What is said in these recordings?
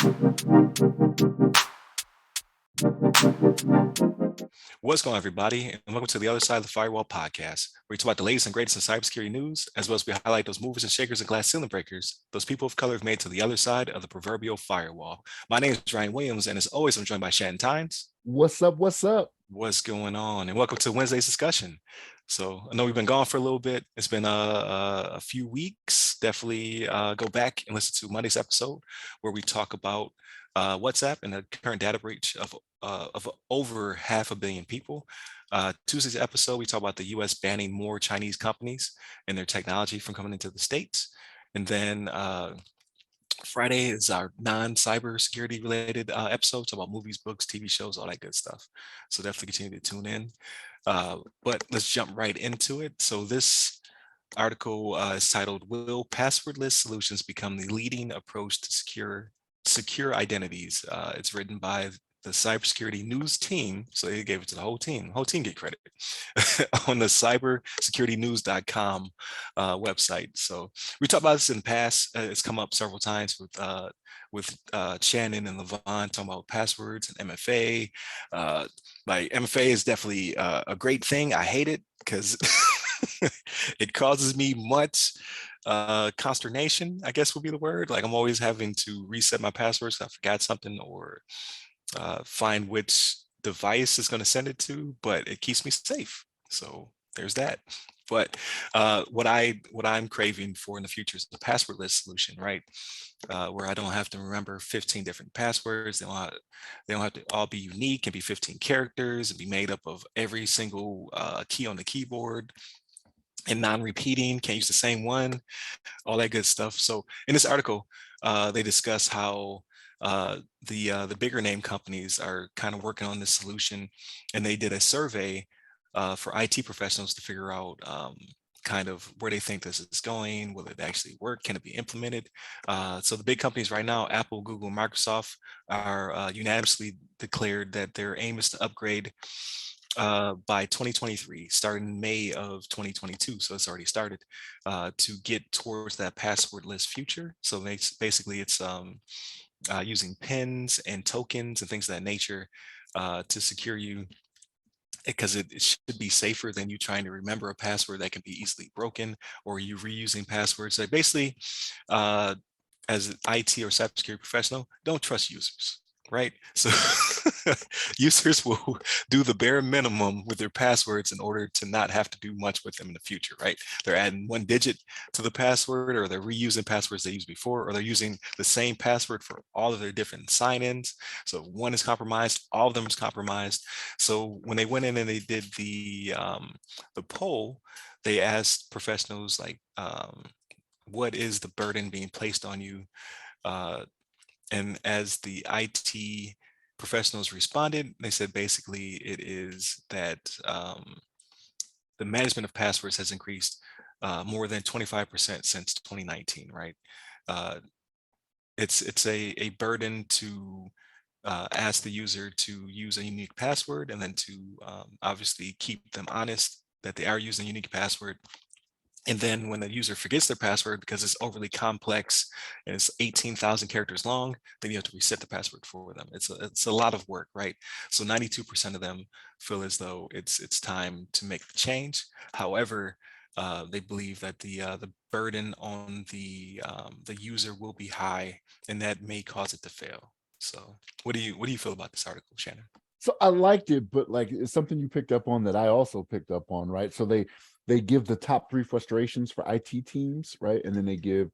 What's going on, everybody? And welcome to the other side of the Firewall podcast, where we talk about the latest and greatest in cybersecurity news, as well as we highlight those movers and shakers and glass ceiling breakers, those people of color have made to the other side of the proverbial firewall. My name is Ryan Williams, and as always, I'm joined by Shannon. What's up? What's up? What's going on? And welcome to Wednesday's discussion. So I know we've been gone for a little bit. It's been a few weeks. Definitely go back and listen to Monday's episode where we talk about WhatsApp and the current data breach of over 500 million people. Tuesday's episode, we talk about the U.S. banning more Chinese companies and their technology from coming into the States. And then Friday is our non-cybersecurity related episodes about movies, books, TV shows, all that good stuff. So definitely continue to tune in. But let's jump right into it. So this article is titled, "Will Passwordless Solutions Become the Leading Approach to Secure Identities?" It's written by the cybersecurity news team. So they gave it to the whole team. The whole team get credit on the cybersecuritynews.com website. So we talked about this in the past. It's come up several times with Shannon and Levon talking about passwords and MFA. Like MFA is definitely a great thing. I hate it because it causes me much consternation, I guess would be the word. Like I'm always having to reset my passwords. I forgot something or find which device is going to send it to, but it keeps me safe. So there's that. But what I'm craving for in the future is a passwordless solution, right? Where I don't have to remember 15 different passwords. They don't have to all be unique and be 15 characters and be made up of every single key on the keyboard and non-repeating, can't use the same one, all that good stuff. So in this article, they discuss how the bigger name companies are kind of working on this solution, and they did a survey for IT professionals to figure out kind of where they think this is going. Will it actually work? Can it be implemented? So the big companies right now, Apple, Google, Microsoft, are unanimously declared that their aim is to upgrade by 2023, starting May of 2022. So it's already started to get towards that passwordless future. So basically it's using pins and tokens and things of that nature to secure you, because it should be safer than you trying to remember a password that can be easily broken, or you reusing passwords. So basically, as an IT or cybersecurity professional, don't trust users, right? So users will do the bare minimum with their passwords in order to not have to do much with them in the future, right? They're adding one digit to the password, or they're reusing passwords they used before, or they're using the same password for all of their different sign-ins. So if one is compromised, all of them is compromised. So when they went in and they did the poll, they asked professionals like, what is the burden being placed on you? And as the IT professionals responded, they said basically it is that the management of passwords has increased more than 25% since 2019, right? It's a burden to ask the user to use a unique password, and then to obviously keep them honest that they are using a unique password. And then when the user forgets their password because it's overly complex and it's 18,000 characters long, then you have to reset the password for them. It's a lot of work, right? So 92% of them feel as though it's time to make the change. However, they believe that the burden on the user will be high, and that may cause it to fail. So what do you feel about this article, Shannon? So I liked it, but like it's something you picked up on that I also picked up on, right? So they give the top 3 frustrations for IT teams, right? And then they give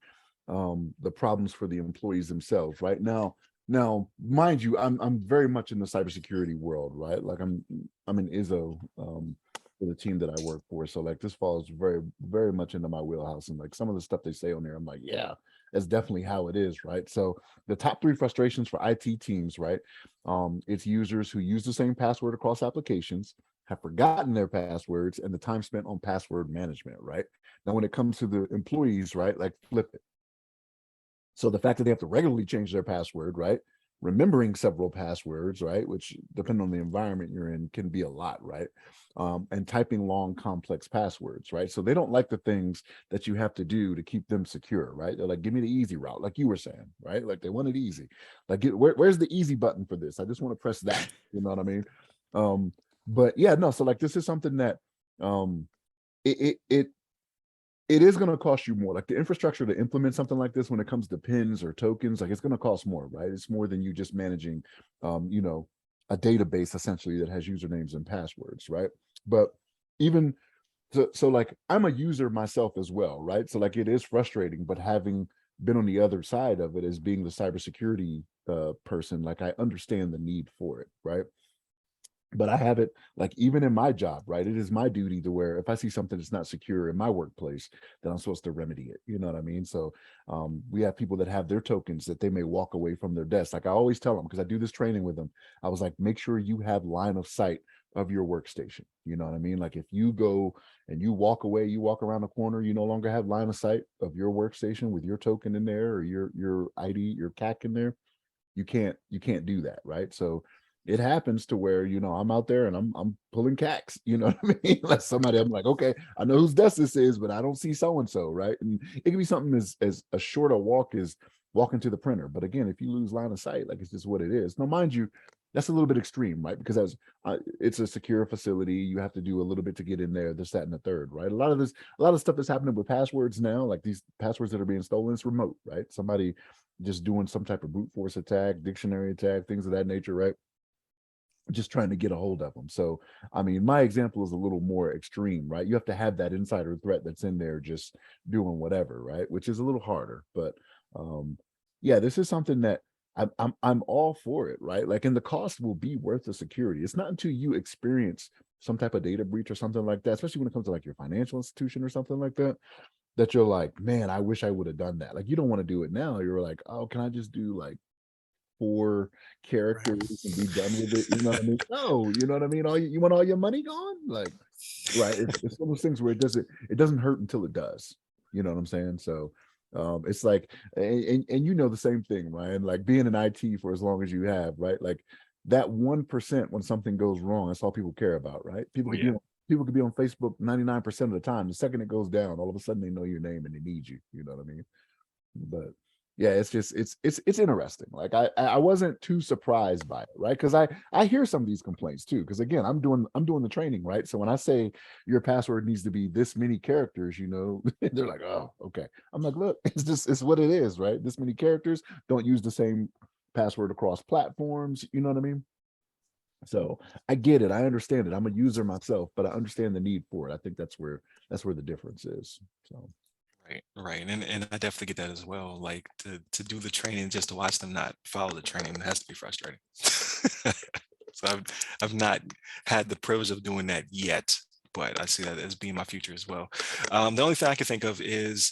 the problems for the employees themselves, right? Now, mind you, I'm very much in the cybersecurity world, right? Like I'm an ISO for the team that I work for. So like this falls very, very much into my wheelhouse. And like some of the stuff they say on there, I'm like, yeah, that's definitely how it is, right? So the top 3 frustrations for IT teams, right? It's users who use the same password across applications, have forgotten their passwords, and the time spent on password management, right? Now, when it comes to the employees, right, like flip it. So the fact that they have to regularly change their password, right? remembering several passwords, right? Which depending on the environment you're in can be a lot, right? And typing long, complex passwords, right? So they don't like the things that you have to do to keep them secure, right? They're like, give me the easy route, like you were saying, right? Like they want it easy. Like, where's the easy button for this? I just want to press that. You know what I mean? But yeah, no. So like, this is something that um, it it is going to cost you more. Like the infrastructure to implement something like this when it comes to pins or tokens, like it's going to cost more, right? It's more than you just managing you know, a database essentially that has usernames and passwords, right? But even so like I'm a user myself as well, right? So like it is frustrating, but having been on the other side of it as being the cybersecurity person, like I understand the need for it, right? But I have it like even in my job, right? It is my duty to where if I see something that's not secure in my workplace, then I'm supposed to remedy it. You know what I mean? So we have people that have their tokens that they may walk away from their desk. Like I always tell them, because I do this training with them, I was like, make sure you have line of sight of your workstation. You know what I mean? Like if you go and you walk away, you walk around the corner, you no longer have line of sight of your workstation with your token in there or your ID, your CAC in there. You can't do that, right? So it happens to where I'm out there and I'm pulling cacks, you know what I mean? Like somebody, I'm like, okay, I know whose desk this is, but I don't see so and so, right? And it can be something as a short a walk as walking to the printer. But again, if you lose line of sight, like it's just what it is. Now, mind you, that's a little bit extreme, right? Because it's a secure facility, you have to do a little bit to get in there, this, that, and the third, right? A lot of stuff that's happening with passwords now, like these passwords that are being stolen, is remote, right? Somebody just doing some type of brute force attack, dictionary attack, things of that nature, right? Just trying to get a hold of them. So, I mean, my example is a little more extreme, right? You have to have that insider threat that's in there just doing whatever, right? Which is a little harder. But yeah, this is something that I'm all for it, right? Like, and the cost will be worth the security. It's not until you experience some type of data breach or something like that, especially when it comes to like your financial institution or something like that, that you're like, man, I wish I would have done that. Like, you don't want to do it now. You're like, oh, can I just do like 4 Right. characters and be done with it? You know what I mean? No, you know what I mean? You want all your money gone? Like, right. It's one of those things where it doesn't hurt until it does. You know what I'm saying? So it's like and you know the same thing, Ryan, like being in IT for as long as you have, right? Like that 1% when something goes wrong, that's all people care about, right? Oh yeah. People could be on Facebook 99% of the time. The second it goes down, all of a sudden they know your name and they need you. You know what I mean? But yeah, it's just it's interesting. Like I wasn't too surprised by it, right? Because I hear some of these complaints too. Because again, I'm doing the training, right? So when I say your password needs to be this many characters, they're like, oh, okay. I'm like, look, it's what it is, right? This many characters. Don't use the same password across platforms. You know what I mean? So I get it. I understand it. I'm a user myself, but I understand the need for it. I think that's where the difference is. So. Right, right. And I definitely get that as well. Like to do the training just to watch them not follow the training has to be frustrating. So I've not had the privilege of doing that yet, but I see that as being my future as well. The only thing I can think of is,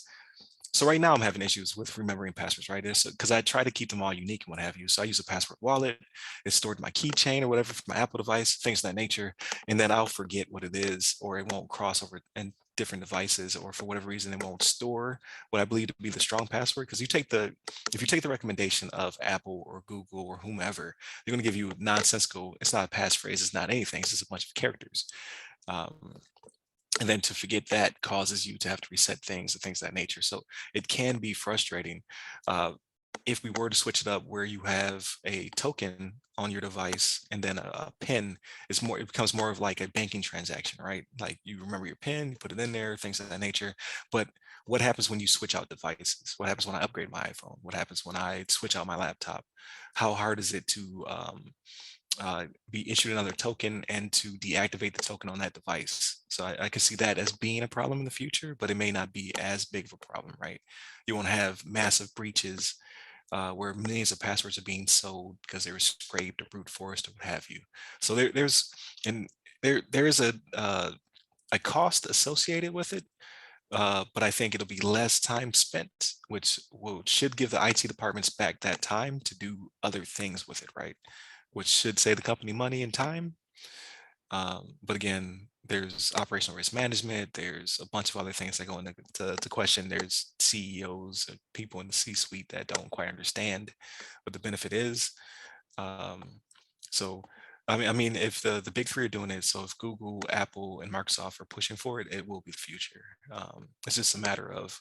so right now I'm having issues with remembering passwords, right? Because I try to keep them all unique and what have you. So I use a password wallet. It's stored in my keychain or whatever for my Apple device, things of that nature. And then I'll forget what it is, or it won't cross over and different devices, or for whatever reason it won't store what I believe to be the strong password. Because if you take the recommendation of Apple or Google or whomever, they're going to give you nonsensical. It's not a passphrase, it's not anything, it's just a bunch of characters. um, and then to forget that causes you to have to reset things and things of that nature. So it can be frustrating. uh, if we were to switch it up where you have a token on your device and then a pin, it becomes more of like a banking transaction, right? Like you remember your pin, you put it in there, things of that nature. But what happens when you switch out devices? What happens when I upgrade my iPhone? What happens when I switch out my laptop? How hard is it to be issued another token and to deactivate the token on that device? So I can see that as being a problem in the future, but it may not be as big of a problem, right? You won't have massive breaches where millions of passwords are being sold because they were scraped or brute forced or what have you. So and there is a cost associated with it, but I think it'll be less time spent, which should give the IT departments back that time to do other things with it, right? Which should save the company money and time. But again, there's operational risk management. There's a bunch of other things that go into to question. There's CEOs and people in the C-suite that don't quite understand what the benefit is. So, I mean, if the big three are doing it, so if Google, Apple, and Microsoft are pushing for it, it will be the future. It's just a matter of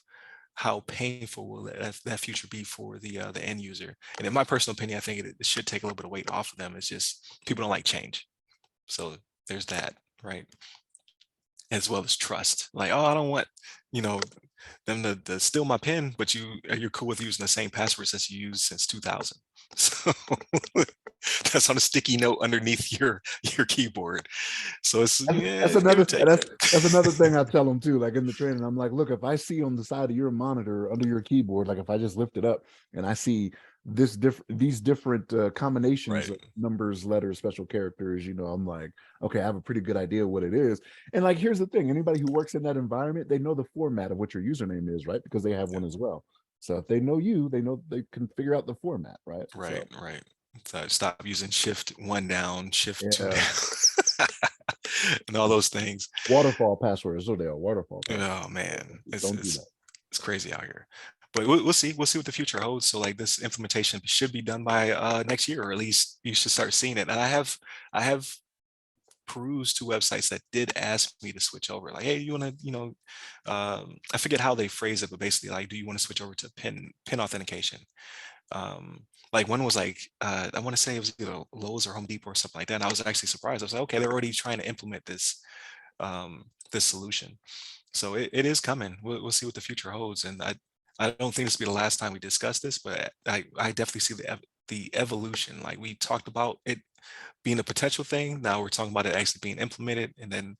how painful will that future be for the end user. And in my personal opinion, I think it should take a little bit of weight off of them. It's just people don't like change. So there's that, right? As well as trust. Like, oh, I don't want, you know, them to steal my pen, but you're cool with using the same password since you used since 2000. So that's on a sticky note underneath your keyboard. So it's That's give another or take. that's another thing I tell them too. Like in the training, I'm like, look, if I see on the side of your monitor under your keyboard, like if I just lift it up and I see these different combinations Right. of numbers, letters, special characters, I'm like, okay, I have a pretty good idea what it is. And like, here's the thing: anybody who works in that environment, they know the format of what your username is, right? Because they have one as well. So if they know you, they know they can figure out the format, right? Right. So Right. So stop using shift one down, shift two yeah, down, and all those things. waterfall passwords. So they are waterfall passwords. Oh man, it's Don't do it's that. it's crazy out here. But we'll see. We'll see what the future holds. So like this implementation should be done by next year, or at least you should start seeing it. And I have perused two websites that did ask me to switch over. Like, hey, you want to, I forget how they phrase it, but basically like, do you want to switch over to pin authentication? Like one was like, I want to say it was Lowe's or Home Depot or something like that. And I was actually surprised. I was like, okay, they're already trying to implement this solution. So it is coming. We'll see what the future holds. And I don't think this will be the last time we discuss this, but I definitely see the evolution. Like we talked about it being a potential thing. Now we're talking about it actually being implemented. And then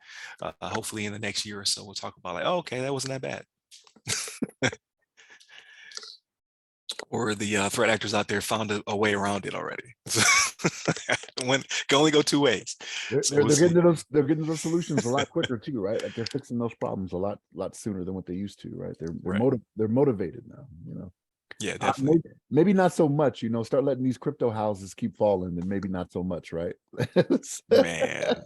hopefully in the next year or so, we'll talk about like, oh, okay, that wasn't that bad. Or the threat actors out there found a way around it already. One can only go two ways. So we'll They're see. getting to those solutions a lot quicker too, right? Like they're fixing those problems a lot sooner than what they used to, right? Right. They're motivated now, Yeah, definitely. maybe not so much, start letting these crypto houses keep falling, and maybe not so much, right? Man,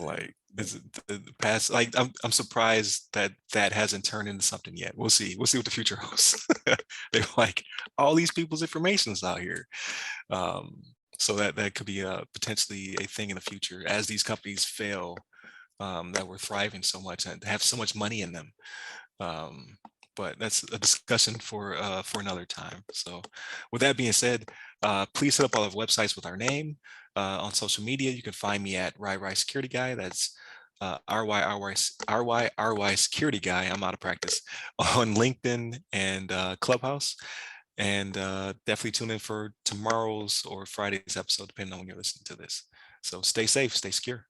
like the past, like I'm surprised that hasn't turned into something yet. We'll see. We'll see what the future holds. They're like all these people's information is out here. So that could be potentially a thing in the future as these companies fail, that were thriving so much and have so much money in them. But that's a discussion for another time. So with that being said, please hit up all of our websites with our name. On social media, you can find me at RY Security Guy. That's RY Security Guy. I'm out of practice on LinkedIn and Clubhouse. And definitely tune in for tomorrow's or Friday's episode, depending on when you're listening to this. So stay safe, stay secure.